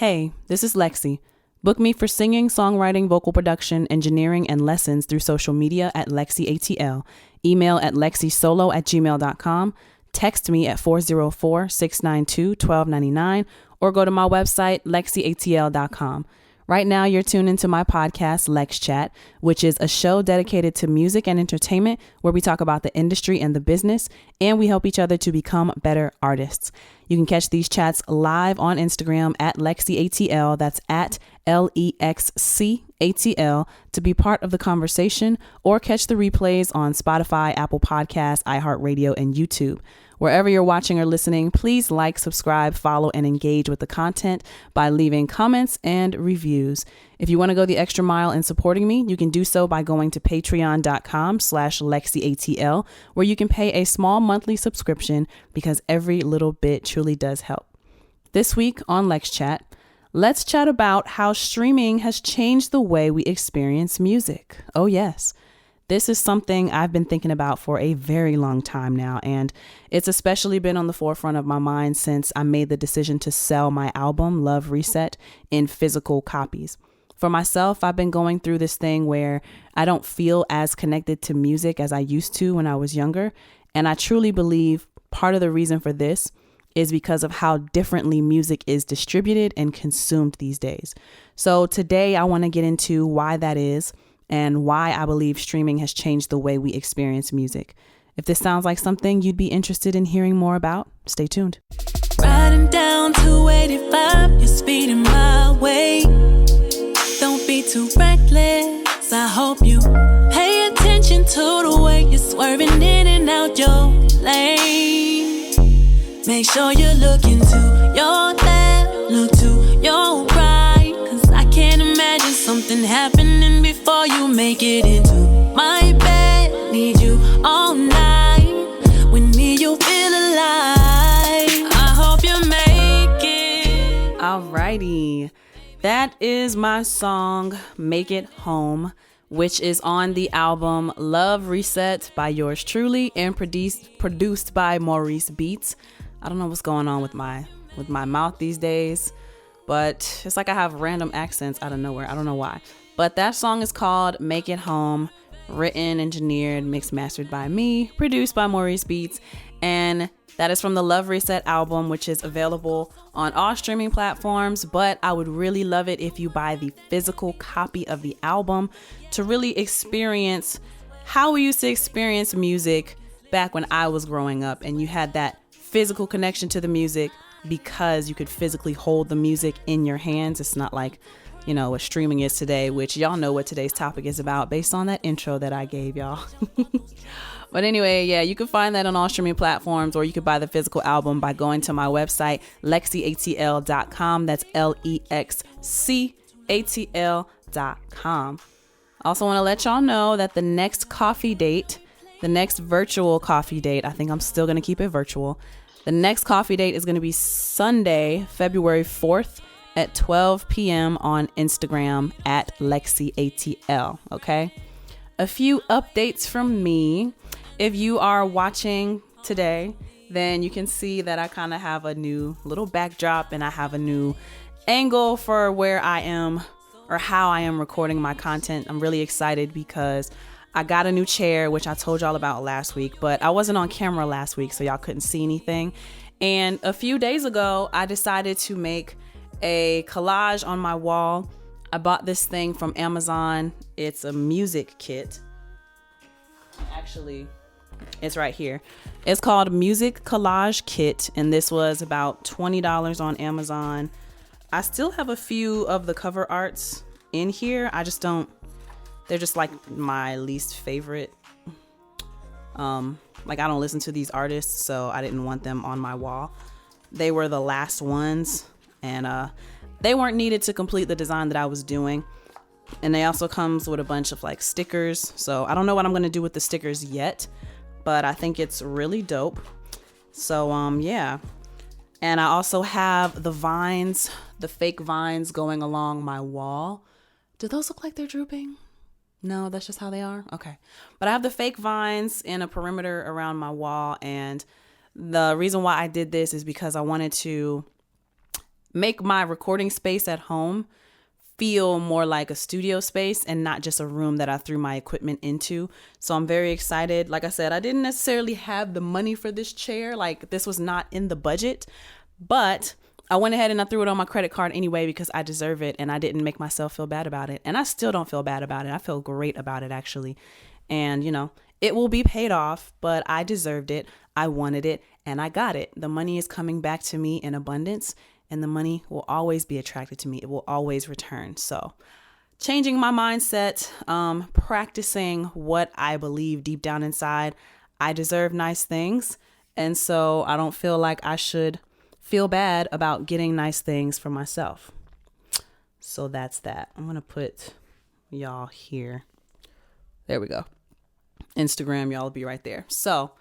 Hey, this is LexC. Book me for singing, songwriting, vocal production, engineering, and lessons through social media at LexCATL. Email at lexisolo@gmail.com. Text me at 404-692-1299 or go to my website, LexCATL.com. Right now, you're tuned into my podcast, LexChat, which is a show dedicated to music and entertainment where we talk about the industry and the business, and we help each other to become better artists. You can catch these chats live on Instagram at LexCATL, that's at LEXCATL, to be part of the conversation, or catch the replays on Spotify, Apple Podcasts, iHeartRadio, and YouTube. Wherever you're watching or listening, please like, subscribe, follow, and engage with the content by leaving comments and reviews. If you want to go the extra mile in supporting me, you can do so by going to patreon.com/LexCATL, where you can pay a small monthly subscription because every little bit truly does help. This week on LexChat, let's chat about how streaming has changed the way we experience music. Oh, yes. This is something I've been thinking about for a very long time now, and it's especially been on the forefront of my mind since I made the decision to sell my album, Love Reset, in physical copies. For myself, I've been going through this thing where I don't feel as connected to music as I used to when I was younger, and I truly believe part of the reason for this is because of how differently music is distributed and consumed these days. So today I want to get into why that is, and why I believe streaming has changed the way we experience music. If this sounds like something you'd be interested in hearing more about, stay tuned. Riding down 285, you're speeding my way. Don't be too reckless, I hope you pay attention to the way you're swerving in and out your lane. Make sure you look into your left, look to your right, 'cause I can't imagine something happening before you make it into my bed. Need you all night. With me you feel alive. I hope you make it. Alrighty. That is my song, Make It Home, which is on the album Love Reset by yours truly and produced by Maurice Beats. I don't know what's going on with my mouth these days, but it's like I have random accents out of nowhere. I don't know why. But that song is called Make It Home, written, engineered, mixed, mastered by me, produced by Maurice Beats. And that is from the Love Reset album, which is available on all streaming platforms. But I would really love it if you buy the physical copy of the album to really experience how we used to experience music back when I was growing up. And you had that physical connection to the music because you could physically hold the music in your hands. It's not like, you know, what streaming is today, which y'all know what today's topic is about based on that intro that I gave y'all. But anyway, yeah, you can find that on all streaming platforms, or you could buy the physical album by going to my website, LexCATL.com. That's LEXCATL.com. I also want to let y'all know that the next virtual coffee date, I think I'm still going to keep it virtual. The next coffee date is going to be Sunday, February 4th at 12 p.m. on Instagram at LexCATL. Okay. A few updates from me. If you are watching today, then you can see that I kind of have a new little backdrop and I have a new angle for where I am or how I am recording my content. I'm really excited because I got a new chair, which I told y'all about last week, but I wasn't on camera last week, so y'all couldn't see anything. And a few days ago, I decided to make a collage on my wall. I bought this thing from Amazon. It's a music kit. Actually, it's right here. It's called Music Collage Kit, and this was about $20 on Amazon. I still have a few of the cover arts in here. They're just like my least favorite. Like I don't listen to these artists, so I didn't want them on my wall. They were the last ones, and they weren't needed to complete the design that I was doing. And they also comes with a bunch of like stickers. So I don't know what I'm going to do with the stickers yet, but I think it's really dope. So yeah. And I also have the vines, the fake vines going along my wall. Do those look like they're drooping? No, that's just how they are. Okay. But I have the fake vines in a perimeter around my wall. And the reason why I did this is because I wanted to make my recording space at home feel more like a studio space and not just a room that I threw my equipment into. So I'm very excited. Like I said, I didn't necessarily have the money for this chair. Like, this was not in the budget, but I went ahead and I threw it on my credit card anyway because I deserve it and I didn't make myself feel bad about it. And I still don't feel bad about it. I feel great about it, actually. And, it will be paid off, but I deserved it. I wanted it and I got it. The money is coming back to me in abundance. And the money will always be attracted to me. It will always return. So changing my mindset, practicing what I believe deep down inside, I deserve nice things. And so I don't feel like I should feel bad about getting nice things for myself. So that's that. I'm going to put y'all here. There we go. Instagram, y'all will be right there. So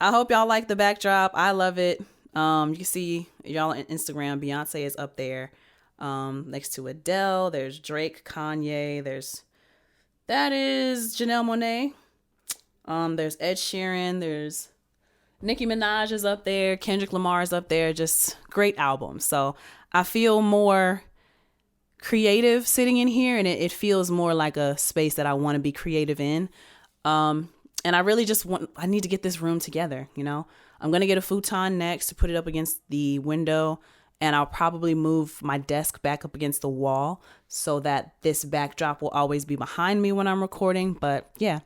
I hope y'all like the backdrop. I love it. You can see y'all on Instagram, Beyonce is up there, next to Adele. There's Drake, Kanye. That is Janelle Monáe. There's Ed Sheeran. There's Nicki Minaj is up there. Kendrick Lamar is up there. Just great albums. So I feel more creative sitting in here, and it feels more like a space that I want to be creative in. And I really I need to get this room together, I'm going to get a futon next to put it up against the window, and I'll probably move my desk back up against the wall so that this backdrop will always be behind me when I'm recording. But yeah,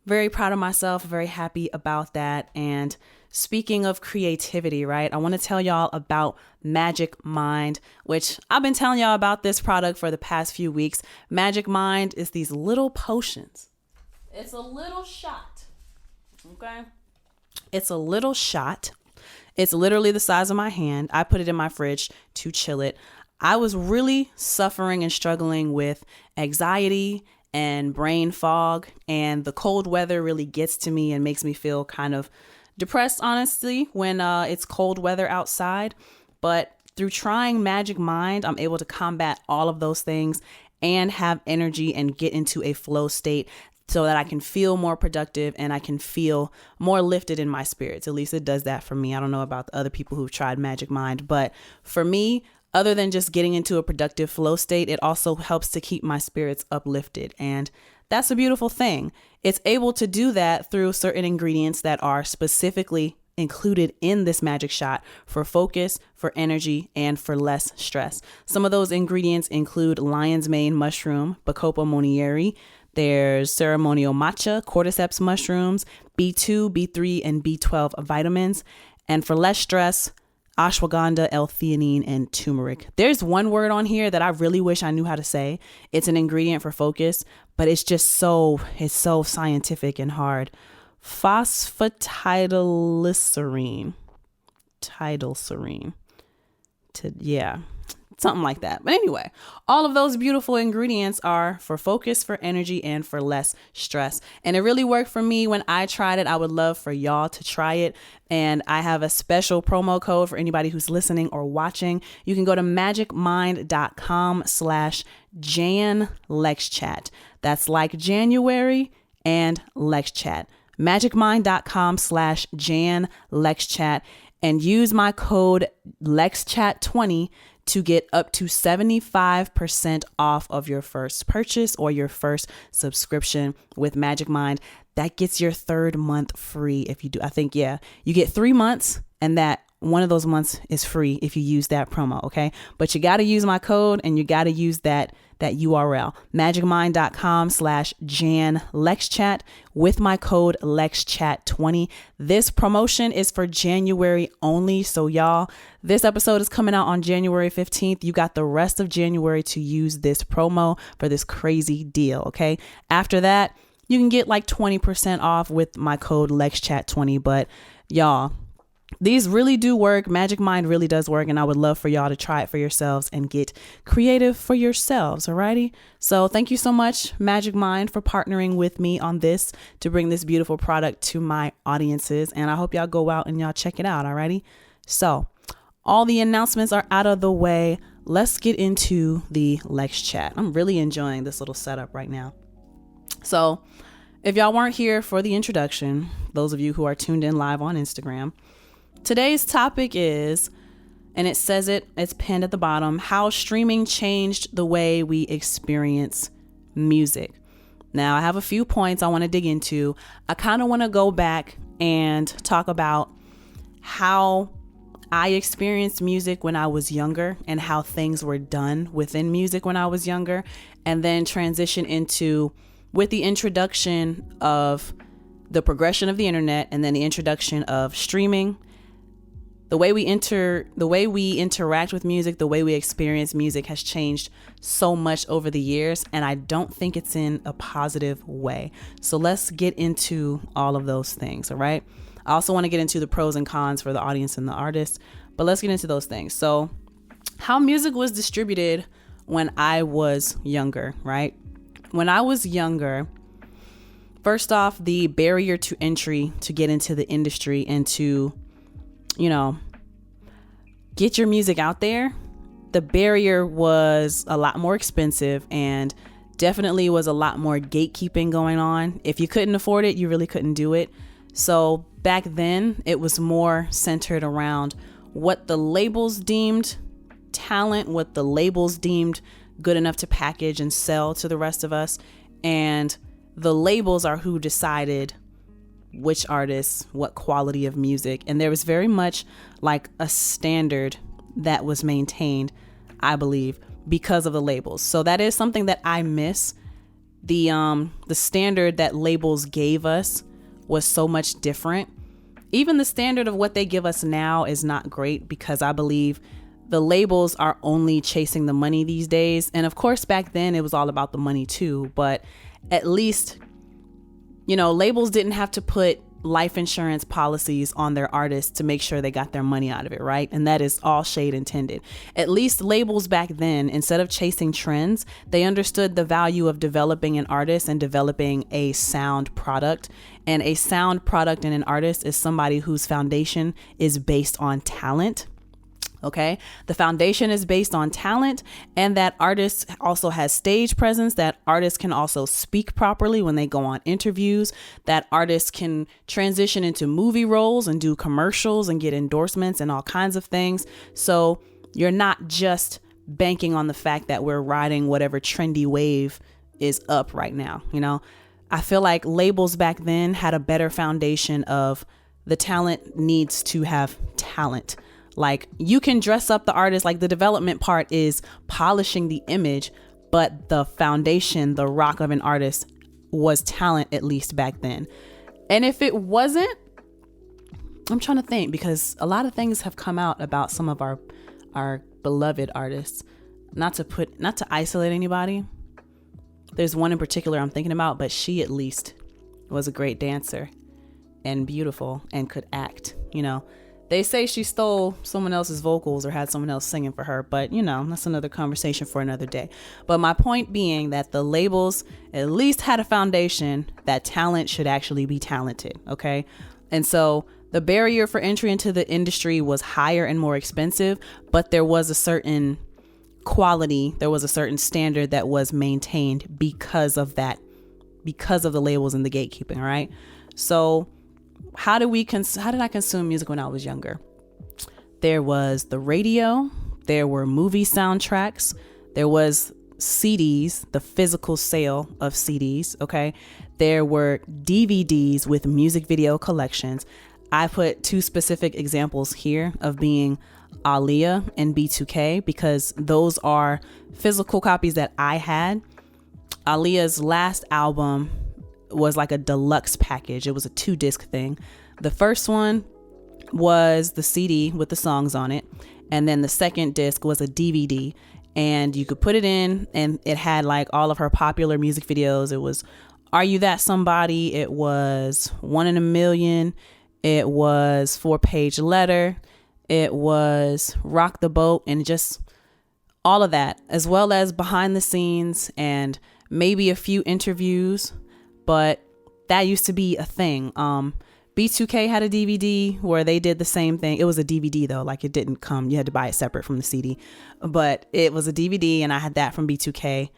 very proud of myself, very happy about that. And speaking of creativity, right, I want to tell y'all about Magic Mind, which I've been telling y'all about this product for the past few weeks. Magic Mind is these little potions. It's a little shot, okay? It's a little shot. It's literally the size of my hand. I put it in my fridge to chill it. I was really suffering and struggling with anxiety and brain fog, and the cold weather really gets to me and makes me feel kind of depressed, honestly, when it's cold weather outside. But through trying Magic Mind, I'm able to combat all of those things and have energy and get into a flow state so that I can feel more productive and I can feel more lifted in my spirits. At least it does that for me. I don't know about the other people who've tried Magic Mind, but for me, other than just getting into a productive flow state, it also helps to keep my spirits uplifted. And that's a beautiful thing. It's able to do that through certain ingredients that are specifically included in this magic shot for focus, for energy, and for less stress. Some of those ingredients include lion's mane mushroom, Bacopa monnieri. There's ceremonial matcha, cordyceps mushrooms, B2, B3, and B12 vitamins. And for less stress, ashwagandha, L-theanine, and turmeric. There's one word on here that I really wish I knew how to say. It's an ingredient for focus, but it's so scientific and hard. Phosphatidylserine. Something like that. But anyway, all of those beautiful ingredients are for focus, for energy, and for less stress. And it really worked for me when I tried it. I would love for y'all to try it. And I have a special promo code for anybody who's listening or watching. You can go to magicmind.com/JanLexChat. That's like January and LexChat. magicmind.com/JanLexChat and use my code LexChat20 to get up to 75% off of your first purchase or your first subscription with Magic Mind. That gets your third month free if you do. I think, you get 3 months and that one of those months is free if you use that promo. Okay. But you got to use my code and you got to use that URL, magicmind.com/JanLexChat with my code LexChat20. This promotion is for January only. So y'all, this episode is coming out on January 15th. You got the rest of January to use this promo for this crazy deal. Okay. After that, you can get like 20% off with my code LexChat20. But y'all, these really do work. Magic Mind really does work. And I would love for y'all to try it for yourselves and get creative for yourselves. Alrighty. So thank you so much, Magic Mind, for partnering with me on this to bring this beautiful product to my audiences. And I hope y'all go out and y'all check it out. Alrighty. So all the announcements are out of the way. Let's get into the LexChat. I'm really enjoying this little setup right now. So if y'all weren't here for the introduction, those of you who are tuned in live on Instagram, today's topic is and it says it's pinned at the bottom, how streaming changed the way we experience music. Now, I have a few points I want to dig into. I kind of want to go back and talk about how I experienced music when I was younger and how things were done within music when I was younger, and then transition into, with the introduction of the progression of the internet and then the introduction of streaming, the way we interact with music, the way we experience music has changed so much over the years, and I don't think it's in a positive way. So let's get into all of those things, all right? I also want to get into the pros and cons for the audience and the artist, but let's get into those things. So how music was distributed when I was younger, right? When I was younger, first off, the barrier to entry to get into the industry and to, get your music out there, the barrier was a lot more expensive and definitely was a lot more gatekeeping going on. If you couldn't afford it, you really couldn't do it. So back then, it was more centered around what the labels deemed talent, what the labels deemed good enough to package and sell to the rest of us. And the labels are who decided which artists, what quality of music. And there was very much like a standard that was maintained, I believe, because of the labels. So that is something that I miss. The standard that labels gave us was so much different. Even the standard of what they give us now is not great, because I believe the labels are only chasing the money these days. And of course, back then it was all about the money too, but at least, labels didn't have to put life insurance policies on their artists to make sure they got their money out of it, right? And that is all shade intended. At least labels back then, instead of chasing trends, they understood the value of developing an artist and developing a sound product. And a sound product and an artist is somebody whose foundation is based on talent. Okay, the foundation is based on talent, and that artist also has stage presence, that artists can also speak properly when they go on interviews, that artists can transition into movie roles and do commercials and get endorsements and all kinds of things. So you're not just banking on the fact that we're riding whatever trendy wave is up right now. I feel like labels back then had a better foundation of the talent needs to have talent. Like, you can dress up the artist, like the development part is polishing the image, but the foundation, the rock of an artist was talent, at least back then. And if it wasn't, I'm trying to think, because a lot of things have come out about some of our beloved artists, not to isolate anybody. There's one in particular I'm thinking about, but she at least was a great dancer and beautiful and could act, They say she stole someone else's vocals or had someone else singing for her, but that's another conversation for another day. But my point being that the labels at least had a foundation that talent should actually be talented. Okay. And so the barrier for entry into the industry was higher and more expensive, but there was a certain quality, there was a certain standard that was maintained because of that, because of the labels and the gatekeeping. Right. So how did I consume music when I was younger? There was the radio, there were movie soundtracks, there was CDs, the physical sale of CDs, okay? There were DVDs with music video collections. I put two specific examples here of being Aaliyah and B2K because those are physical copies that I had. Aaliyah's last album was like a deluxe package. It was a 2-disc thing. The first one was the CD with the songs on it, and then the second disc was a DVD, and you could put it in and it had like all of her popular music videos. It was Are You That Somebody? It was 1 in a Million. It was 4-Page Letter. It was Rock the Boat, and just all of that, as well as behind the scenes and maybe a few interviews. But that used to be a thing. B2K had a DVD where they did the same thing. It was a DVD though, like it didn't come, you had to buy it separate from the CD, but it was a DVD, and I had that from B2K.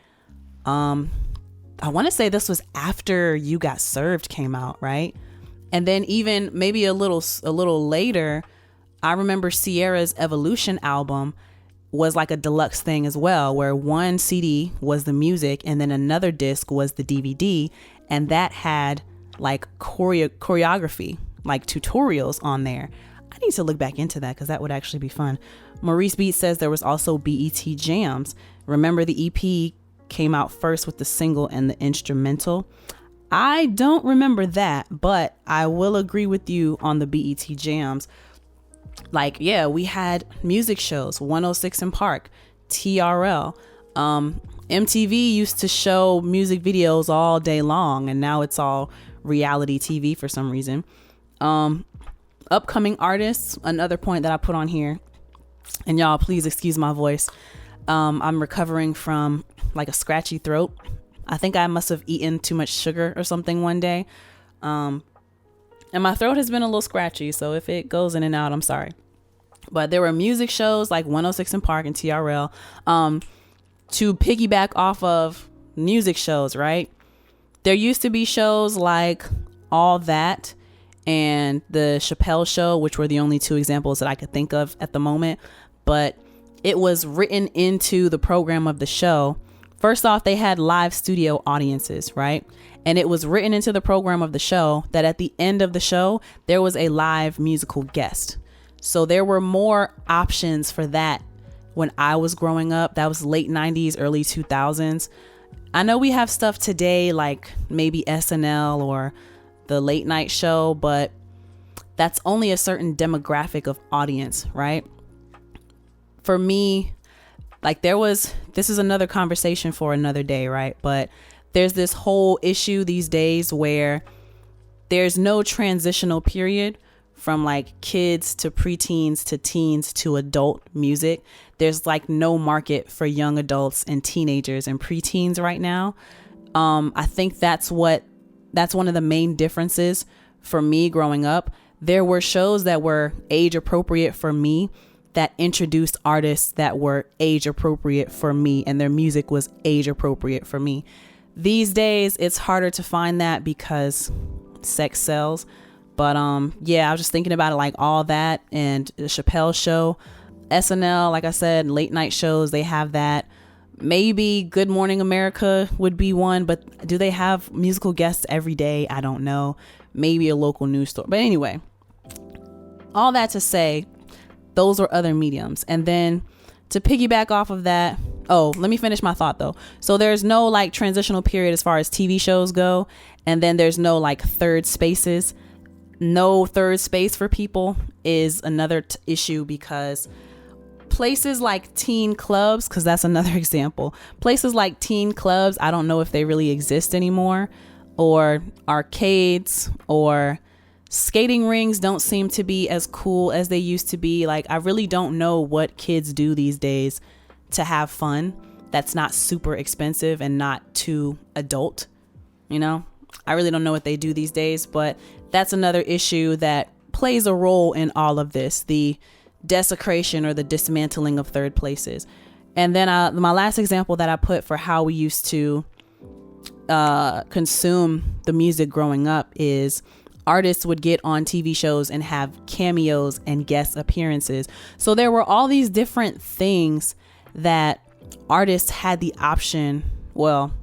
I want to say this was after You Got Served came out, right? And then even maybe a little later, I remember Sierra's Evolution album was like a deluxe thing as well, where one CD was the music and then another disc was the DVD, and that had like choreography, like tutorials on there. I need to look back into that because that would actually be fun. Maurice Beat says there was also BET Jams. Remember the EP came out first with the single and the instrumental. I don't remember that, but I will agree with you on the BET Jams. Like, yeah, we had music shows, 106 in Park, TRL. MTV used to show music videos all day long, and now it's all reality TV for some reason. Upcoming artists, another point that I put on here, and y'all please excuse my voice. I'm recovering from like a scratchy throat. I think I must have eaten too much sugar or something one day. And my throat has been a little scratchy, so if it goes in and out, I'm sorry. But there were music shows like 106 in Park and TRL. To piggyback off of music shows, right? There used to be shows like All That and the Chappelle Show, which were the only two examples that I could think of at the moment. But it was written into the program of the show. First off, they had live studio audiences, right? And it was written into the program of the show that at the end of the show, there was a live musical guest. So there were more options for that when I was growing up. That was late 90s, early 2000s. I know we have stuff today like maybe SNL or the late night show, but that's only a certain demographic of audience, right? For me, like this is another conversation for another day, right? But there's this whole issue these days where there's no transitional period from like kids to preteens to teens to adult music. There's like no market for young adults and teenagers and preteens right now. I think that's one of the main differences for me growing up. There were shows that were age appropriate for me that introduced artists that were age appropriate for me, and their music was age appropriate for me. These days, it's harder to find that because sex sells. But yeah, I was just thinking about it, like All That and the Chappelle Show, SNL, like I said, late night shows, they have that. Maybe Good Morning America would be one, but do they have musical guests every day? I don't know. Maybe a local news store. But anyway, all that to say, those were other mediums. And then to piggyback off of that, let me finish my thought though. So there's no like transitional period as far as TV shows go. And then there's no like third spaces. No third space for people is another issue, because places like teen clubs, because that's another example, places like teen clubs, I don't know if they really exist anymore, or arcades or skating rings don't seem to be as cool as they used to be. Like, I really don't know what kids do these days to have fun that's not super expensive and not too adult. You know, I really don't know what they do these days, but that's another issue that plays a role in all of this, the desecration or the dismantling of third places. And then my last example that I put for how we used to consume the music growing up is artists would get on TV shows and have cameos and guest appearances. So there were all these different things that artists had the option. Well,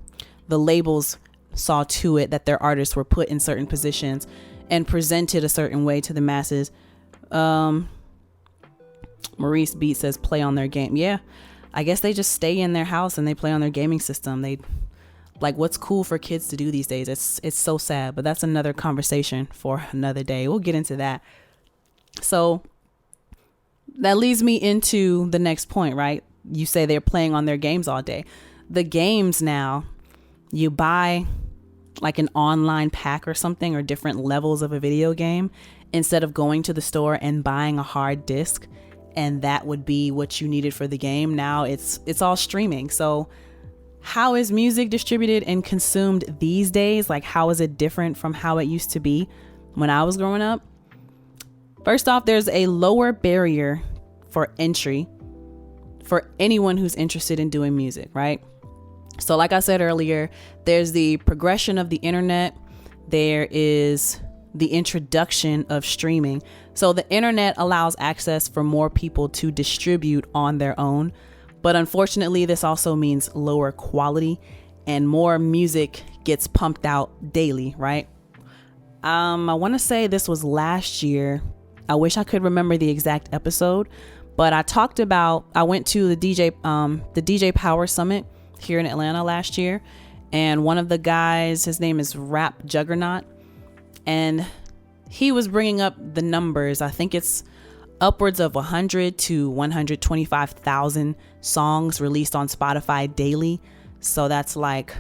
the labels saw to it that their artists were put in certain positions and presented a certain way to the masses. Maurice Beat says play on their game. Yeah, I guess they just stay in their house and they play on their gaming system. They like, what's cool for kids to do these days? It's so sad, but that's another conversation for another day. We'll get into that. So that leads me into the next point, right? You say they're playing on their games all day. The games now, you buy like an online pack or something, or different levels of a video game, instead of going to the store and buying a hard disk, and that would be what you needed for the game. Now it's all streaming. So how is music distributed and consumed these days? Like, how is it different from how it used to be when I was growing up? First off, there's a lower barrier for entry for anyone who's interested in doing music, right? So like I said earlier, there's the progression of the internet. There is the introduction of streaming. So the internet allows access for more people to distribute on their own. But unfortunately, this also means lower quality and more music gets pumped out daily, right? I want to say this was last year. I wish I could remember the exact episode, but I went to the DJ Power Summit here in Atlanta last year. And one of the guys, his name is Rap Juggernaut, and he was bringing up the numbers. I think it's upwards of 100 to 125,000 songs released on Spotify daily. So that's like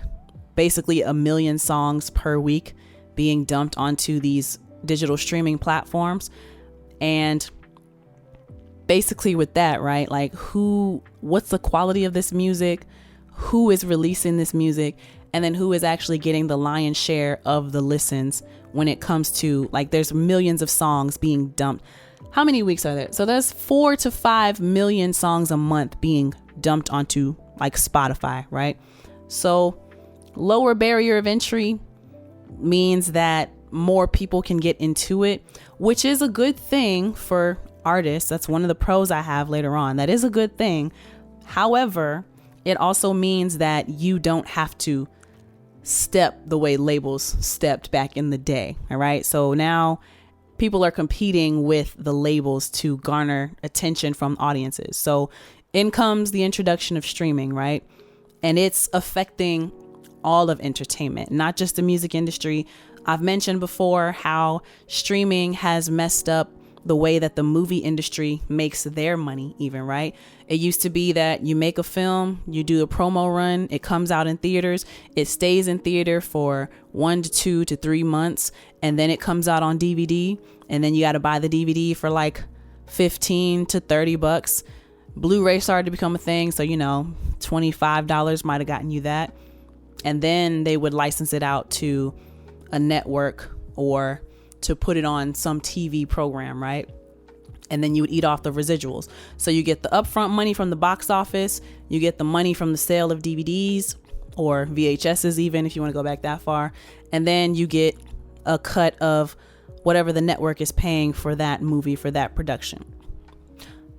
basically 1 million songs per week being dumped onto these digital streaming platforms. And basically with that, right? Like what's the quality of this music? Who is releasing this music? And then who is actually getting the lion's share of the listens when it comes to, like, there's millions of songs being dumped. How many weeks are there? So there's 4 to 5 million songs a month being dumped onto like Spotify, right? So lower barrier of entry means that more people can get into it, which is a good thing for artists. That's one of the pros I have later on. That is a good thing. However, it also means that you don't have to step the way labels stepped back in the day. All right. So now people are competing with the labels to garner attention from audiences. So in comes the introduction of streaming, right? And it's affecting all of entertainment, not just the music industry. I've mentioned before how streaming has messed up the way that the movie industry makes their money even, right? It used to be that you make a film, you do a promo run, it comes out in theaters, it stays in theater for 1 to 2 to 3 months, and then it comes out on DVD, and then you got to buy the DVD for like 15 to 30 bucks. Blu-ray started to become a thing, so $25 might have gotten you that. And then they would license it out to a network or to put it on some TV program, right? And then you would eat off the residuals. So you get the upfront money from the box office, you get the money from the sale of DVDs or VHSs, even if you want to go back that far. And then you get a cut of whatever the network is paying for that movie, for that production.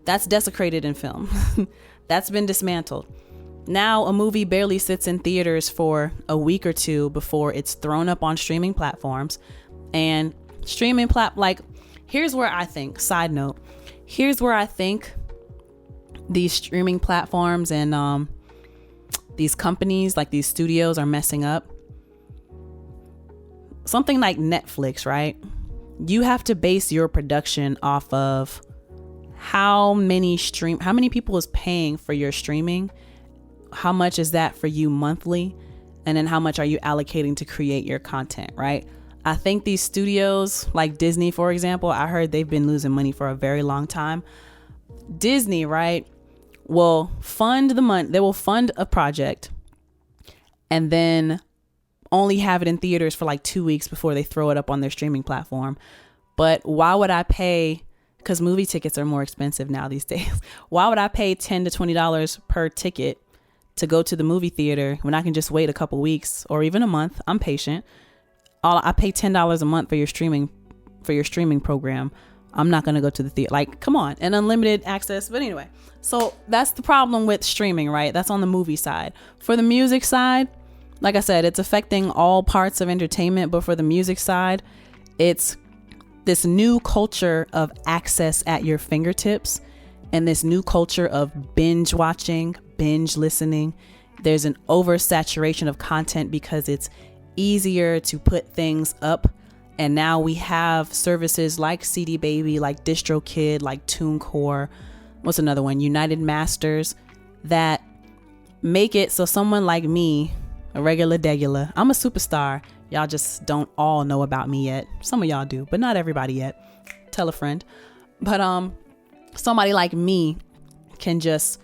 That's desecrated in film. That's been dismantled. Now a movie barely sits in theaters for a week or two before it's thrown up on streaming platforms. And here's where I think, side note, here's where I think these streaming platforms and these companies, like these studios, are messing up. Something like Netflix, right? You have to base your production off of how many people is paying for your streaming, how much is that for you monthly, and then how much are you allocating to create your content, right? I think these studios like Disney, for example, I heard they've been losing money for a very long time. Disney, right, will fund the money. They will fund a project and then only have it in theaters for like 2 weeks before they throw it up on their streaming platform. But why would I pay, because movie tickets are more expensive now these days, why would I pay $10 to $20 per ticket to go to the movie theater when I can just wait a couple weeks or even a month? I'm patient. I pay $10 a month for your streaming program. I'm not going to go to the theater. Like, come on. And unlimited access. But anyway, so that's the problem with streaming, right? That's on the movie side. For the music side, like I said, it's affecting all parts of entertainment. But for the music side, it's this new culture of access at your fingertips and this new culture of binge watching, binge listening. There's an oversaturation of content because it's easier to put things up. And now we have services like CD Baby, like DistroKid, like TuneCore. What's another one? United Masters, that make it so someone like me, a regular degular, I'm a superstar. Y'all just don't all know about me yet. Some of y'all do, but not everybody yet. Tell a friend. But somebody like me can just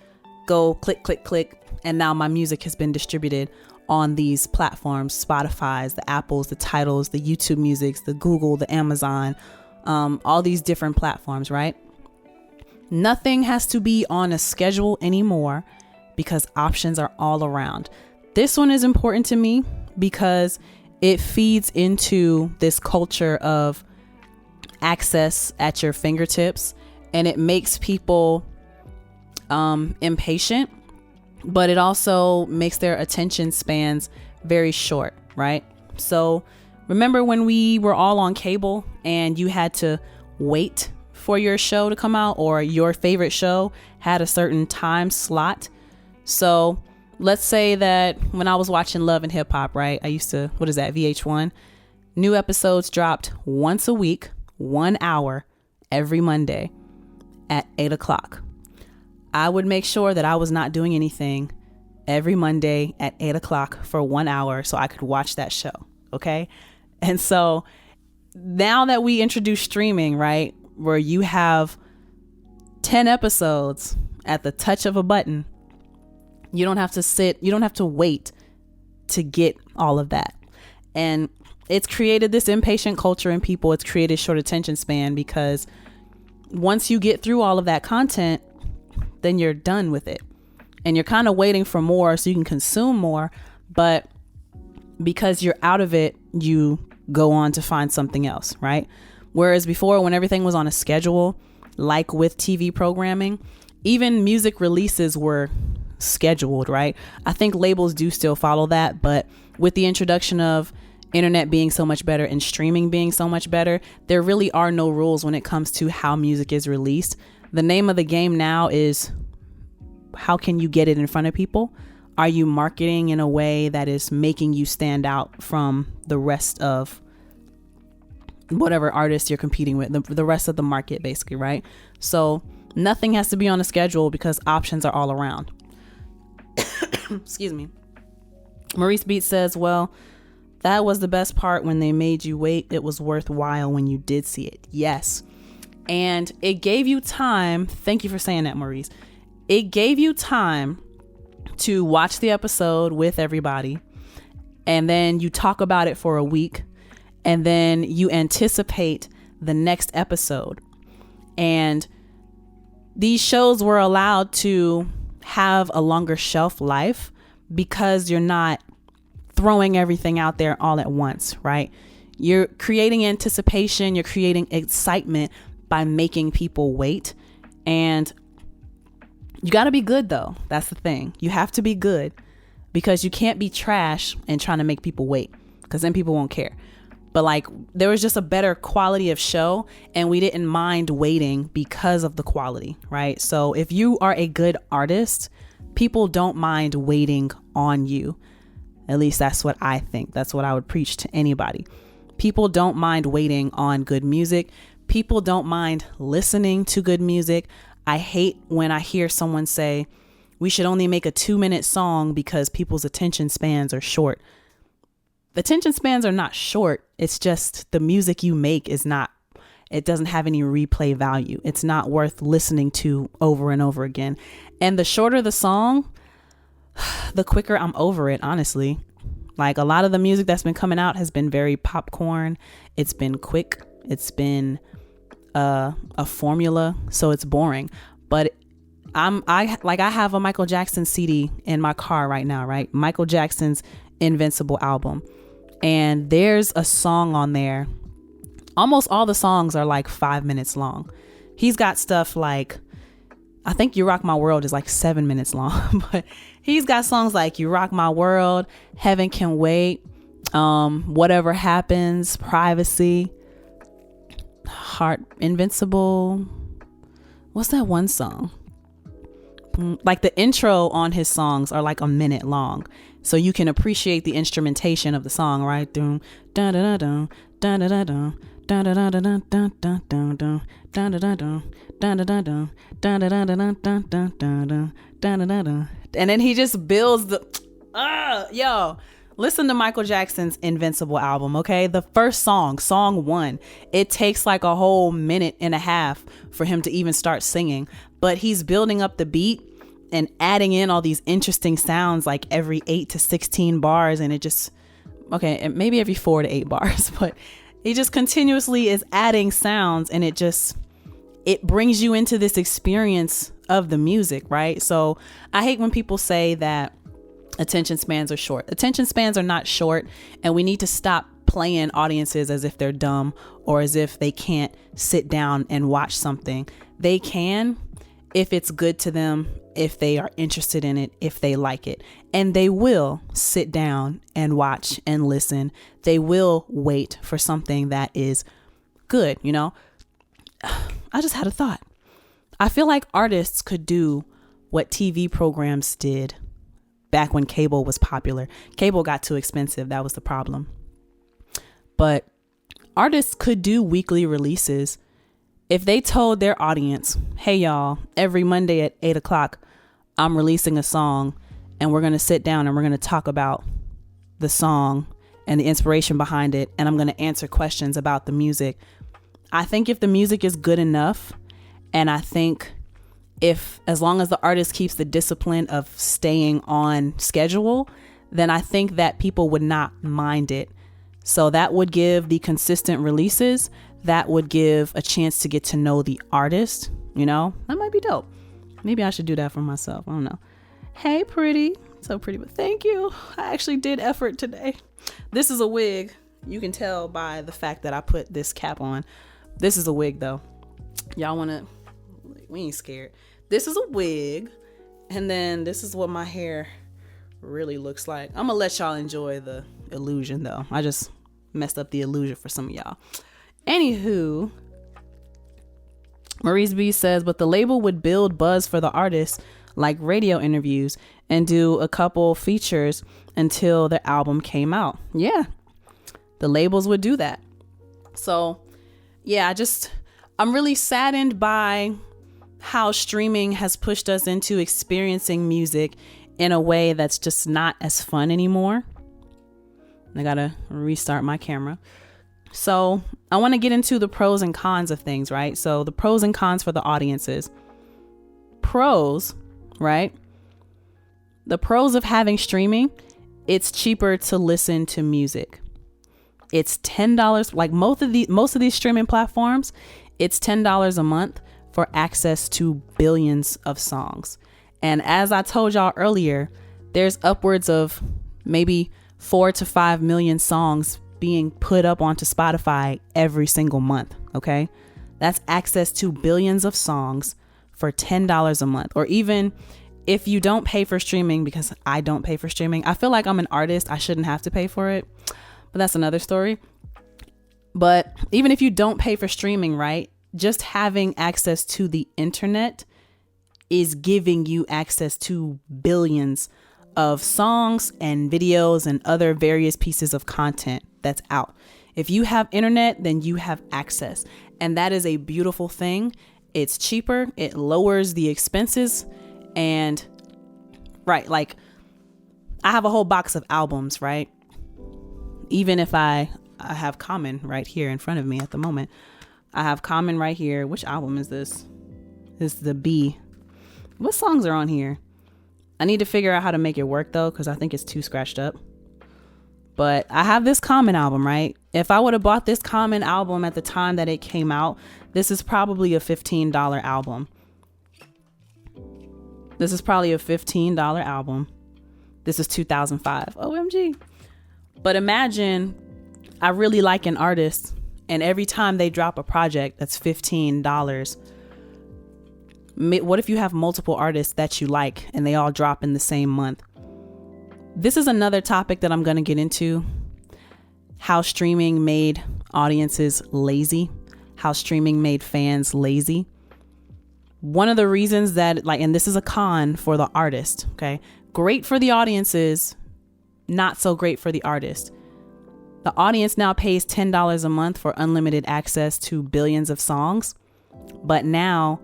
go click, click, click, and now my music has been distributed on these platforms: Spotify's, the Apples, the Tidals, the YouTube Musics, the Google, the Amazon, all these different platforms, right? Nothing has to be on a schedule anymore because options are all around. This one is important to me because it feeds into this culture of access at your fingertips, and it makes people impatient, but it also makes their attention spans very short, right? So remember when we were all on cable and you had to wait for your show to come out, or your favorite show had a certain time slot? So let's say that when I was watching Love and Hip Hop, right? I used to, what is that, VH1? New episodes dropped once a week, 1 hour, every Monday at 8 o'clock. I would make sure that I was not doing anything every Monday at 8 o'clock for 1 hour so I could watch that show. Okay. And so now that we introduce streaming, right, where you have 10 episodes at the touch of a button, you don't have to wait to get all of that. And it's created this impatient culture in people. It's created short attention span, because once you get through all of that content, then you're done with it. And you're kind of waiting for more so you can consume more. But because you're out of it, you go on to find something else, right? Whereas before, when everything was on a schedule, like with TV programming, even music releases were scheduled, right? I think labels do still follow that, but with the introduction of internet being so much better and streaming being so much better, there really are no rules when it comes to how music is released. The name of the game now is, how can you get it in front of people? Are you marketing in a way that is making you stand out from the rest of whatever artist you're competing with, the rest of the market, basically, right? So nothing has to be on a schedule because options are all around. Excuse me. Maurice Beats says, well, that was the best part when they made you wait. It was worthwhile when you did see it. Yes. And it gave you time. Thank you for saying that, Maurice. It gave you time to watch the episode with everybody. And then you talk about it for a week. And then you anticipate the next episode. And these shows were allowed to have a longer shelf life because you're not throwing everything out there all at once, right? You're creating anticipation, you're creating excitement by making people wait. And you got to be good, though. That's the thing. You have to be good, because you can't be trash and trying to make people wait, because then people won't care. But like, there was just a better quality of show, and we didn't mind waiting because of the quality, right? So if you are a good artist, people don't mind waiting on you. At least that's what I think. That's what I would preach to anybody. People don't mind waiting on good music. People don't mind listening to good music. I hate when I hear someone say, we should only make a 2-minute song because people's attention spans are short. The attention spans are not short. It's just the music you make is not, it doesn't have any replay value. It's not worth listening to over and over again. And the shorter the song, the quicker I'm over it, honestly. Like, a lot of the music that's been coming out has been very popcorn. It's been quick. It's been a formula, so it's boring. But I have a Michael Jackson CD in my car right now, right? Michael Jackson's Invincible album. And there's a song on there. Almost all the songs are like 5 minutes long. He's got stuff like, I think You Rock My World is like 7 minutes long, but he's got songs like You Rock My World, Heaven Can Wait, Whatever Happens, Privacy, Heart, Invincible. What's that one song? Like, the intro on his songs are like a minute long, so you can appreciate the instrumentation of the song, right? Dun dun dun dun dun dun dun dun dun dun dun dun dun dun dun dun dun dun dun dun. And then he just builds the listen to Michael Jackson's Invincible album, okay? The first song 1, it takes like a whole minute and a half for him to even start singing, but he's building up the beat and adding in all these interesting sounds like every 8 to 16 bars, and it just, okay, maybe every 4 to 8 bars, but he just continuously is adding sounds, and it brings you into this experience of the music, right? So I hate when people say that attention spans are short. Attention spans are not short, and we need to stop playing audiences as if they're dumb or as if they can't sit down and watch something. They can if it's good to them, if they are interested in it, if they like it. And they will sit down and watch and listen. They will wait for something that is good, you know? I just had a thought. I feel like artists could do what TV programs did back when cable was popular. Cable got too expensive. That was the problem. But artists could do weekly releases. If they told their audience, hey, y'all, every Monday at 8 o'clock, I'm releasing a song and we're going to sit down and we're going to talk about the song and the inspiration behind it. And I'm going to answer questions about the music. I think if the music is good enough, and I think as long as the artist keeps the discipline of staying on schedule, then I think that people would not mind it. So that would give the consistent releases. That would give a chance to get to know the artist. You know, that might be dope. Maybe I should do that for myself. I don't know. Hey, pretty. So pretty, but thank you. I actually did effort today. This is a wig. You can tell by the fact that I put this cap on. This is a wig though. Y'all want to, we ain't scared. This is a wig. And then this is what my hair really looks like. I'm gonna let y'all enjoy the illusion though. I just messed up the illusion for some of y'all. Anywho, Maurice B says, but the label would build buzz for the artist like radio interviews and do a couple features until the album came out. Yeah, the labels would do that. So yeah, I'm really saddened by how streaming has pushed us into experiencing music in a way that's just not as fun anymore. I gotta restart my camera. So I want to get into the pros and cons of things, right? So the pros and cons for the audiences. Pros, right? The pros of having streaming, it's cheaper to listen to music. It's $10. Like most of these streaming platforms, it's $10 a month for access to billions of songs. And as I told y'all earlier, there's upwards of maybe 4 to 5 million songs being put up onto Spotify every single month. Okay. That's access to billions of songs for $10 a month. Or even if you don't pay for streaming, because I don't pay for streaming, I feel like I'm an artist. I shouldn't have to pay for it, but that's another story. But even if you don't pay for streaming, right, just having access to the internet is giving you access to billions of songs and videos and other various pieces of content that's out. If you have internet, then you have access. And that is a beautiful thing. It's cheaper. It lowers the expenses. And right, like I have a whole box of albums, right? Even if I have Common right here in front of me at the moment. I have Common right here. Which album is this? This is the B. What songs are on here? I need to figure out how to make it work though, because I think it's too scratched up. But I have this Common album, right? If I would have bought this Common album at the time that it came out, this is probably a $15 album. This is probably a $15 album. This is 2005. OMG. But imagine I really like an artist and every time they drop a project that's $15. What if you have multiple artists that you like and they all drop in the same month? This is another topic that I'm going to get into. How streaming made audiences lazy. How streaming made fans lazy. One of the reasons that, and this is a con for the artist, okay? Great for the audiences, not so great for the artist. The audience now pays $10 a month for unlimited access to billions of songs. But now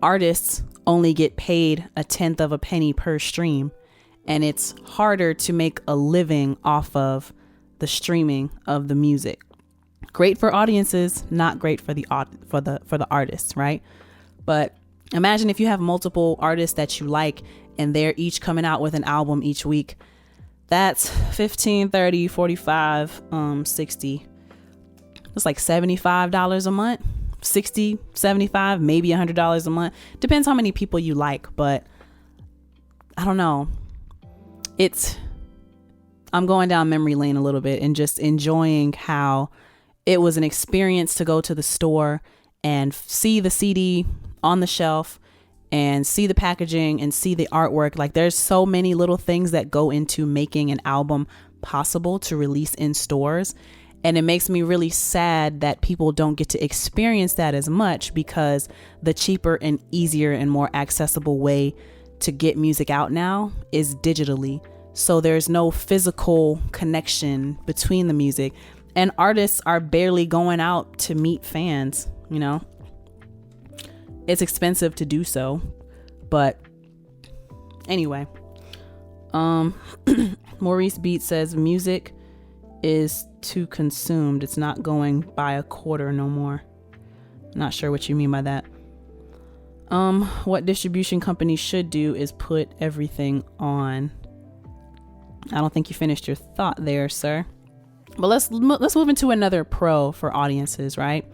artists only get paid a tenth of a penny per stream. And it's harder to make a living off of the streaming of the music. Great for audiences, not great for the artists, right? But imagine if you have multiple artists that you like and they're each coming out with an album each week. That's 15, 30, 45, 60. It's like $75 a month, 60, 75, maybe $100 a month. Depends how many people you like, but I don't know. I'm going down memory lane a little bit and just enjoying how it was an experience to go to the store and see the CD on the shelf and see the packaging and see the artwork. Like, there's so many little things that go into making an album possible to release in stores. And it makes me really sad that people don't get to experience that as much, because the cheaper and easier and more accessible way to get music out now is digitally. So there's no physical connection between the music, and artists are barely going out to meet fans. You know, it's expensive to do so. But anyway, Maurice Beat says music is too consumed. It's not going by a quarter no more. Not sure what you mean by that. What distribution companies should do is put everything on. I don't think you finished your thought there, sir. But let's move into another pro for audiences, right?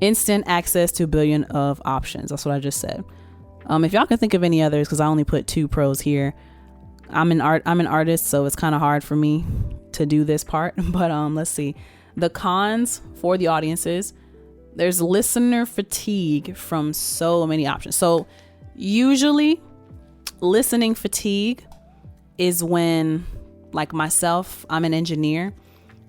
Instant access to a billion of options. That's what I just said. If y'all can think of any others, because I only put 2 pros here. I'm an artist, so it's kind of hard for me to do this part. But let's see. The cons for the audiences. There's listener fatigue from so many options. So usually listening fatigue is when, like myself, I'm an engineer.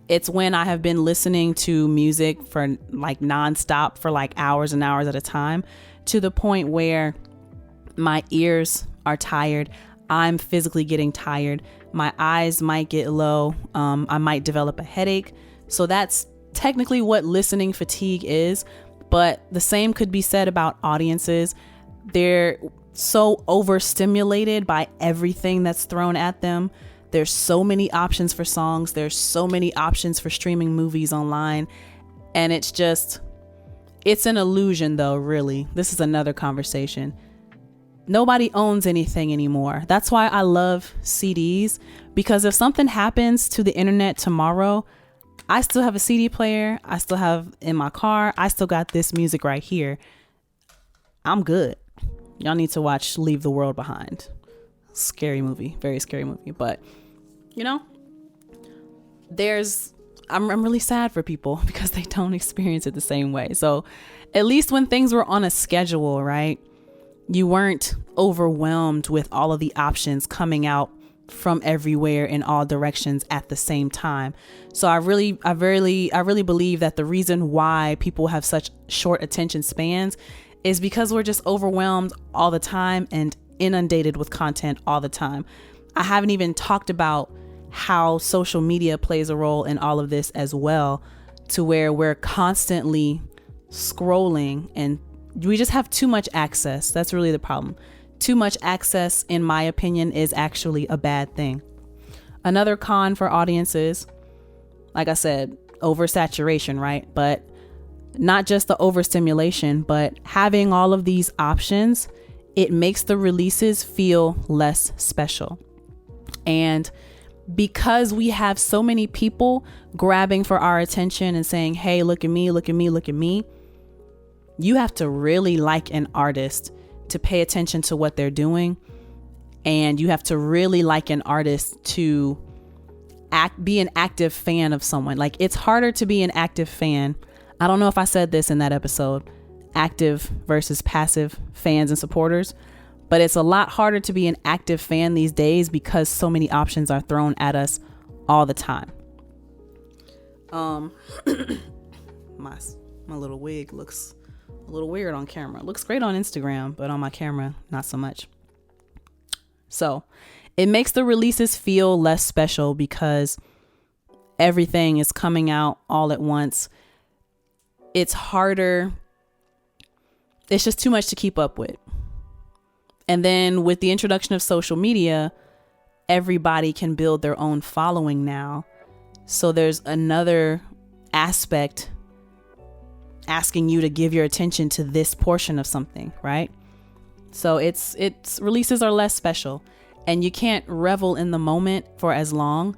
It's when I have been listening to music for like nonstop for like hours and hours at a time, to the point where my ears are tired. I'm physically getting tired. My eyes might get low. I might develop a headache. So that's technically what listening fatigue is. But the same could be said about audiences. They're so overstimulated by everything that's thrown at them. There's so many options for songs. There's so many options for streaming movies online. And it's an illusion though, really. This is another conversation. Nobody owns anything anymore. That's why I love CDs, because if something happens to the internet tomorrow, I still have a CD player. I still have in my car. I still got this music right here. I'm good. Y'all need to watch Leave the World Behind. Scary movie, very scary movie. But, you know, I'm really sad for people because they don't experience it the same way. So at least when things were on a schedule, right? You weren't overwhelmed with all of the options coming out from everywhere in all directions at the same time. So I really believe that the reason why people have such short attention spans is because we're just overwhelmed all the time and inundated with content all the time. I haven't even talked about how social media plays a role in all of this as well, to where we're constantly scrolling and we just have too much access. That's really the problem. Too much access, in my opinion, is actually a bad thing. Another con for audiences, like I said, oversaturation, right? But not just the overstimulation, but having all of these options, it makes the releases feel less special. And because we have so many people grabbing for our attention and saying, hey, look at me, look at me, look at me, you have to really like an artist to pay attention to what they're doing. And you have to really like an artist to be an active fan of someone. Like, it's harder to be an active fan. I don't know if I said this in that episode, active versus passive fans and supporters, but it's a lot harder to be an active fan these days because so many options are thrown at us all the time. My little wig looks a little weird on camera. It looks great on Instagram, but on my camera, not so much. So it makes the releases feel less special because everything is coming out all at once. It's harder. It's just too much to keep up with. And then with the introduction of social media, everybody can build their own following now. So there's another aspect asking you to give your attention to this portion of something, right? So it's releases are less special, and you can't revel in the moment for as long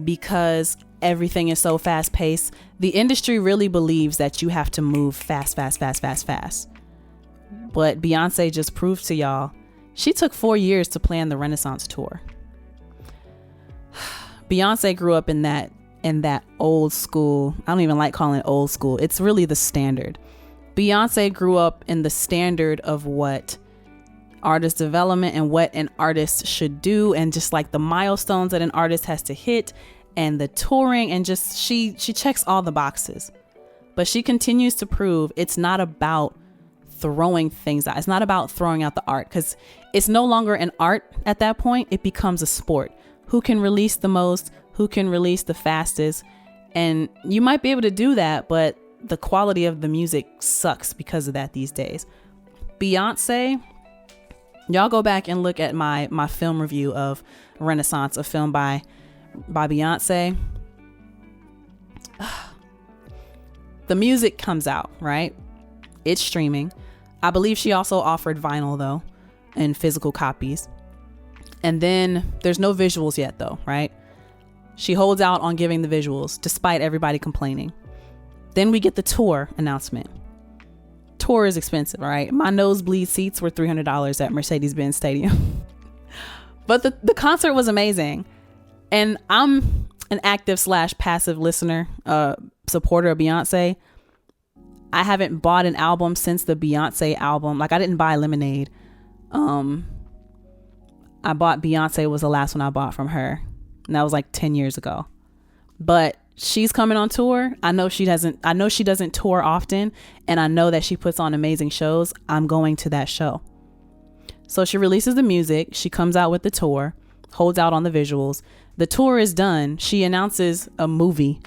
because everything is so fast paced. The industry really believes that you have to move fast. But Beyonce just proved to y'all, she took 4 years to plan the Renaissance tour. Beyonce grew up in that old school. I don't even like calling it old school. It's really the standard. Beyonce grew up in the standard of what artist development and what an artist should do, and just like the milestones that an artist has to hit, and the touring, and just she checks all the boxes. But she continues to prove it's not about throwing things out. It's not about throwing out the art, because it's no longer an art at that point. It becomes a sport. Who can release the most? Who can release the fastest? And you might be able to do that, but the quality of the music sucks because of that these days. Beyonce, y'all go back and look at my film review of Renaissance, a film by Beyonce. The music comes out, right? It's streaming. I believe she also offered vinyl though, and physical copies. And then there's no visuals yet though, right? She holds out on giving the visuals despite everybody complaining. Then we get the tour announcement. Tour is expensive, right? My nosebleed seats were $300 at Mercedes-Benz Stadium. But the concert was amazing. And I'm an active / passive listener, supporter of Beyonce. I haven't bought an album since the Beyonce album. Like, I didn't buy Lemonade. I bought Beyonce was the last one I bought from her. And that was like 10 years ago. But she's coming on tour. I know she doesn't tour often, and I know that she puts on amazing shows. I'm going to that show. So she releases the music. She comes out with the tour, holds out on the visuals. The tour is done. She announces a movie.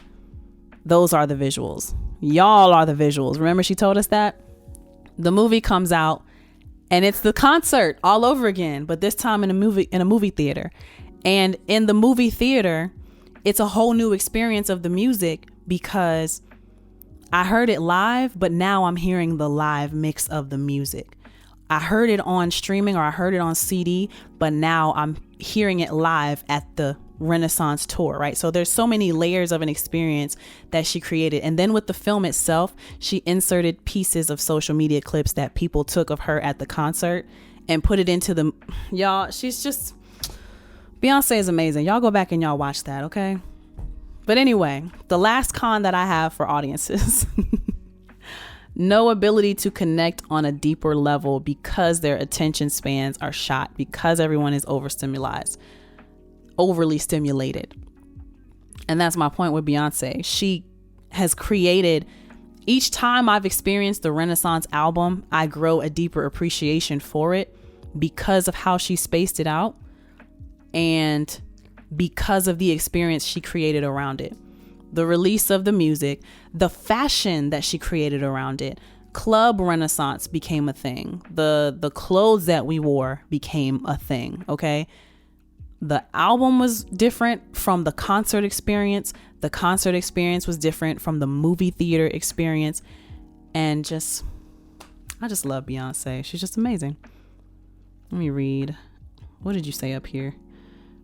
Those are the visuals. Y'all are the visuals. Remember she told us that? The movie comes out, and it's the concert all over again, but this time in a movie theater. And in the movie theater, it's a whole new experience of the music, because I heard it live, but now I'm hearing the live mix of the music. I heard it on streaming, or I heard it on CD, but now I'm hearing it live at the Renaissance tour, right? So there's so many layers of an experience that she created. And then with the film itself, she inserted pieces of social media clips that people took of her at the concert and put it into y'all, Beyonce is amazing. Y'all go back and y'all watch that, okay? But anyway, the last con that I have for audiences, no ability to connect on a deeper level because their attention spans are shot, because everyone is overly stimulated. And that's my point with Beyonce. She has created, each time I've experienced the Renaissance album, I grow a deeper appreciation for it because of how she spaced it out. And because of the experience she created around it, the release of the music, the fashion that she created around it, Club Renaissance became a thing. The clothes that we wore became a thing. Okay. The album was different from the concert experience. The concert experience was different from the movie theater experience. And I just love Beyonce. She's just amazing. Let me read. What did you say up here?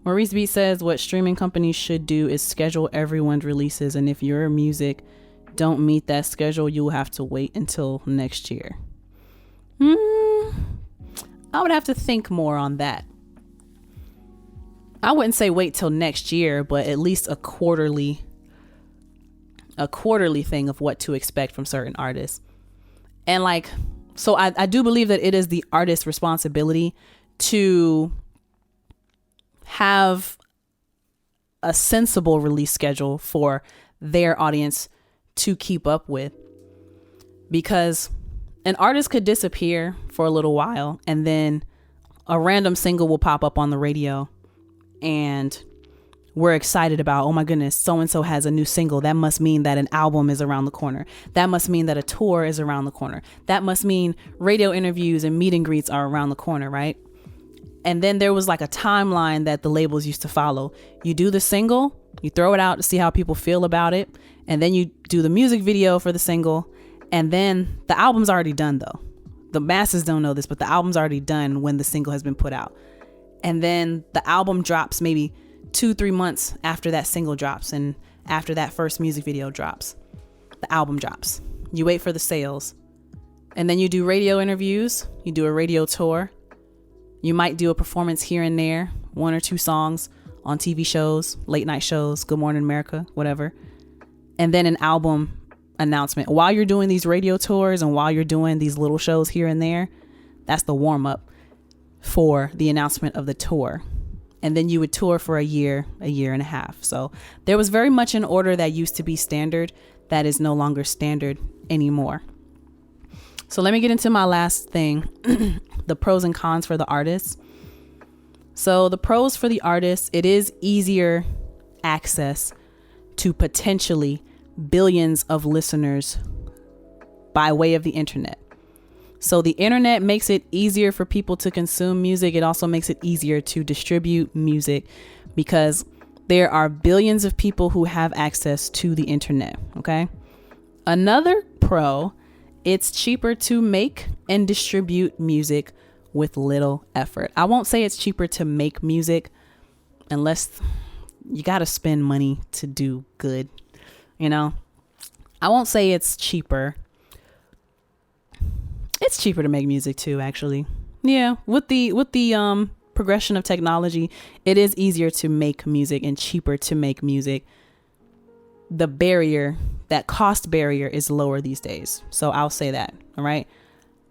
Maurice Beat says what streaming companies should do is schedule everyone's releases, and if your music don't meet that schedule, you'll have to wait until next year. I would have to think more on that. I wouldn't say wait till next year, but at least a quarterly thing of what to expect from certain artists. And so I do believe that it is the artist's responsibility to have a sensible release schedule for their audience to keep up with, because an artist could disappear for a little while and then a random single will pop up on the radio and we're excited about, oh my goodness, so-and-so has a new single. That must mean that an album is around the corner. That must mean that a tour is around the corner. That must mean radio interviews and meet and greets are around the corner, right? And then there was like a timeline that the labels used to follow. You do the single, you throw it out to see how people feel about it. And then you do the music video for the single. And then the album's already done though. The masses don't know this, but the album's already done when the single has been put out. And then the album drops maybe 2-3 months after that single drops. And after that first music video drops, the album drops. You wait for the sales. And then you do radio interviews. You do a radio tour. You might do a performance here and there, 1 or 2 songs on TV shows, late night shows, Good Morning America, whatever. And then an album announcement. While you're doing these radio tours and while you're doing these little shows here and there, that's the warm up for the announcement of the tour. And then you would tour for a year and a half. So there was very much an order that used to be standard that is no longer standard anymore. So let me get into my last thing, the pros and cons for the artists. So the pros for the artists, it is easier access to potentially billions of listeners by way of the internet. So the internet makes it easier for people to consume music. It also makes it easier to distribute music because there are billions of people who have access to the internet. Okay. Another pro, it's cheaper to make and distribute music with little effort. I won't say it's cheaper to make music unless you got to spend money to do good. You know, I won't say it's cheaper. It's cheaper to make music too, actually. Yeah, with the progression of technology, it is easier to make music and cheaper to make music. The barrier, that cost barrier is lower these days. So I'll say that, all right?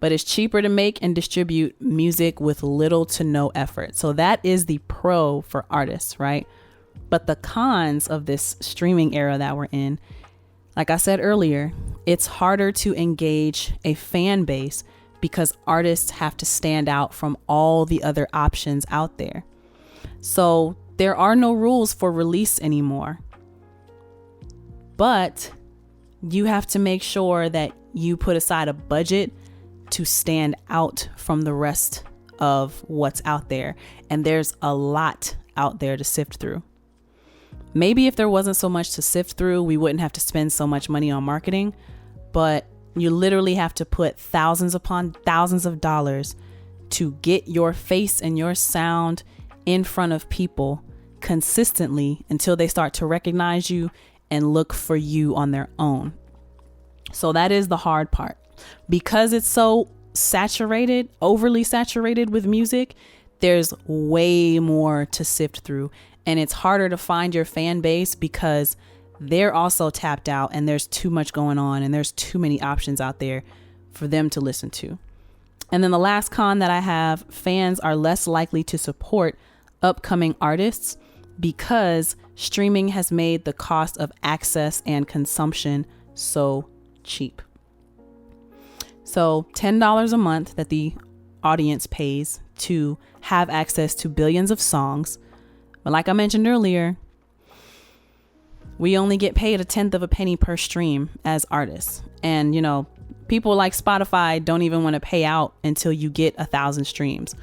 But it's cheaper to make and distribute music with little to no effort. So that is the pro for artists, right? But the cons of this streaming era that we're in, like I said earlier, it's harder to engage a fan base because artists have to stand out from all the other options out there. So there are no rules for release anymore. But you have to make sure that you put aside a budget to stand out from the rest of what's out there. And there's a lot out there to sift through. Maybe if there wasn't so much to sift through, we wouldn't have to spend so much money on marketing, but you literally have to put thousands upon thousands of dollars to get your face and your sound in front of people consistently until they start to recognize you and look for you on their own. So that is the hard part. Because it's so saturated, overly saturated with music, there's way more to sift through. And it's harder to find your fan base because they're also tapped out and there's too much going on and there's too many options out there for them to listen to. And then the last con that I have, fans are less likely to support upcoming artists because streaming has made the cost of access and consumption so cheap. So $10 a month that the audience pays to have access to billions of songs. But like I mentioned earlier, we only get paid 1/10 of a penny per stream as artists. And, you know, people like Spotify don't even want to pay out until you get 1,000 streams.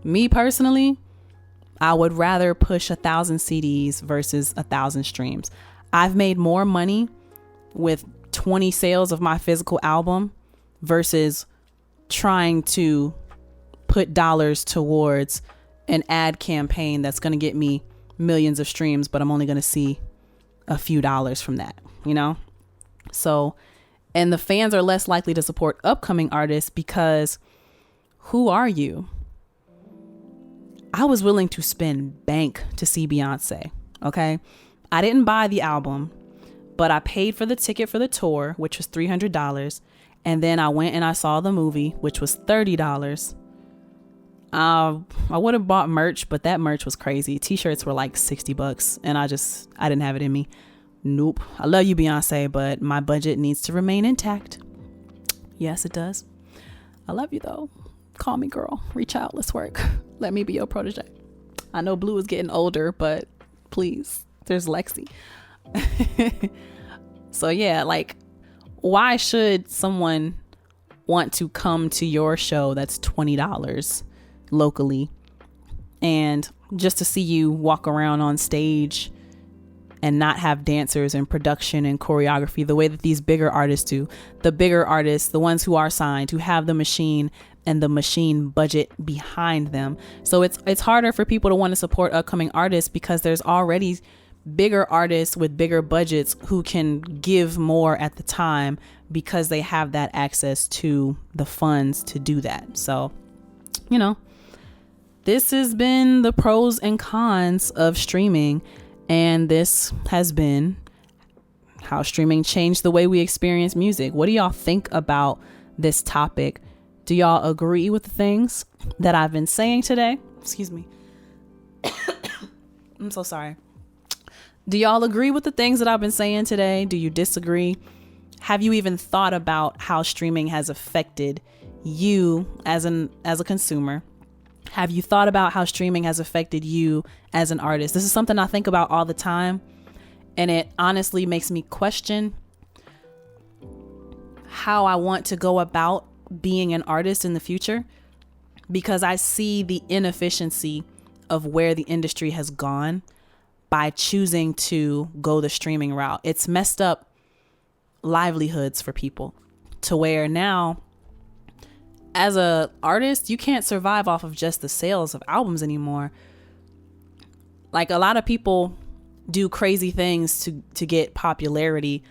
Me personally, I would rather push 1,000 CDs versus 1,000 streams. I've made more money with 20 sales of my physical album versus trying to put dollars towards an ad campaign that's going to get me millions of streams, but I'm only going to see a few dollars from that, you know? So, and the fans are less likely to support upcoming artists because who are you? I was willing to spend bank to see Beyonce. Okay. I didn't buy the album, but I paid for the ticket for the tour, which was $300. And then I went and I saw the movie, which was $30. I would have bought merch, but that merch was crazy. T-shirts were like $60 and I didn't have it in me. Nope. I love you, Beyonce, but my budget needs to remain intact. Yes, it does. I love you though. Call me, girl. Reach out. Let's work. Let me be your protege. I know Blue is getting older, but please, there's LexC. So yeah, like, why should someone want to come to your show that's $20 locally and just to see you walk around on stage and not have dancers and production and choreography the way that these bigger artists do? The bigger artists, the ones who are signed, who have the machine and the machine budget behind them. So it's harder for people to want to support upcoming artists because there's already bigger artists with bigger budgets who can give more at the time because they have that access to the funds to do that. So, you know, this has been the pros and cons of streaming. And this has been how streaming changed the way we experience music. What do y'all think about this topic? Do y'all agree with the things that I've been saying today? Excuse me. I'm so sorry. Do y'all agree with the things that I've been saying today? Do you disagree? Have you even thought about how streaming has affected you as a consumer? Have you thought about how streaming has affected you as an artist? This is something I think about all the time, and it honestly makes me question how I want to go about being an artist in the future, because I see the inefficiency of where the industry has gone by choosing to go the streaming route. It's messed up livelihoods for people to where now, as a artist, you can't survive off of just the sales of albums anymore. Like, a lot of people do crazy things to get popularity,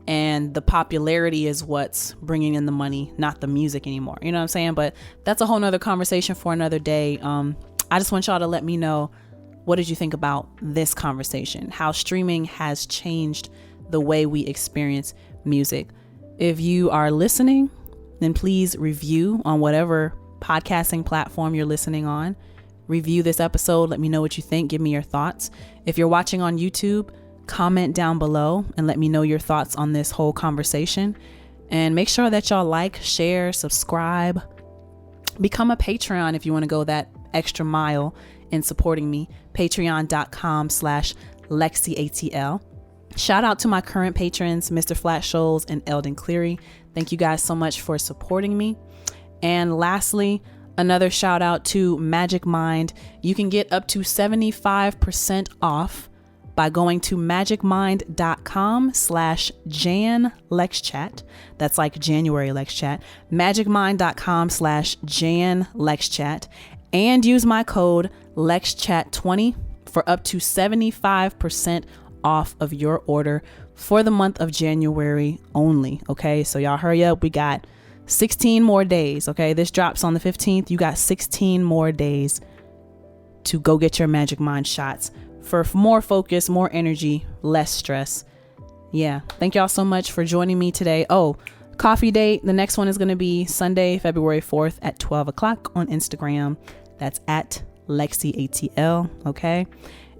and the popularity is what's bringing in the money, not the music anymore. You know what I'm saying? But that's a whole nother conversation for another day. I just want y'all to let me know, what did you think about this conversation? How streaming has changed the way we experience music. If you are listening, then please review on whatever podcasting platform you're listening on. Review this episode. Let me know what you think. Give me your thoughts. If you're watching on YouTube, comment down below and let me know your thoughts on this whole conversation. And make sure that y'all like, share, subscribe, become a Patreon if you want to go that extra mile in supporting me. Patreon.com/LexCATL. Shout out to my current patrons, Mr. Flat Shoals and Eldon Cleary. Thank you guys so much for supporting me. And lastly, another shout out to Magic Mind. You can get up to 75% off by going to magicmind.com/JanLexChat. That's like January LexChat. magicmind.com/JanLexChat. And use my code LexChat20 for up to 75% off of your order for the month of January only. Okay, so y'all hurry up. We got 16 more days. Okay, this drops on the 15th. You got 16 more days to go get your Magic Mind shots for more focus, more energy, less stress. Yeah, thank y'all so much for joining me today. Oh, coffee date. The next one is going to be Sunday, February 4th at 12 o'clock on Instagram. That's at LexCATL. Okay.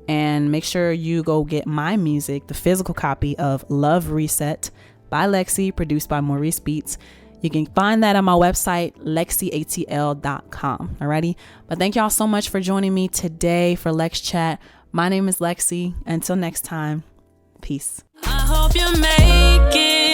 And make sure you go get my music, the physical copy of Love Reset by LexC, produced by Maurice Beats. You can find that on my website, LexCATL.com. Alrighty. But thank y'all so much for joining me today for LexChat. My name is LexC. Until next time, peace. I hope you make it.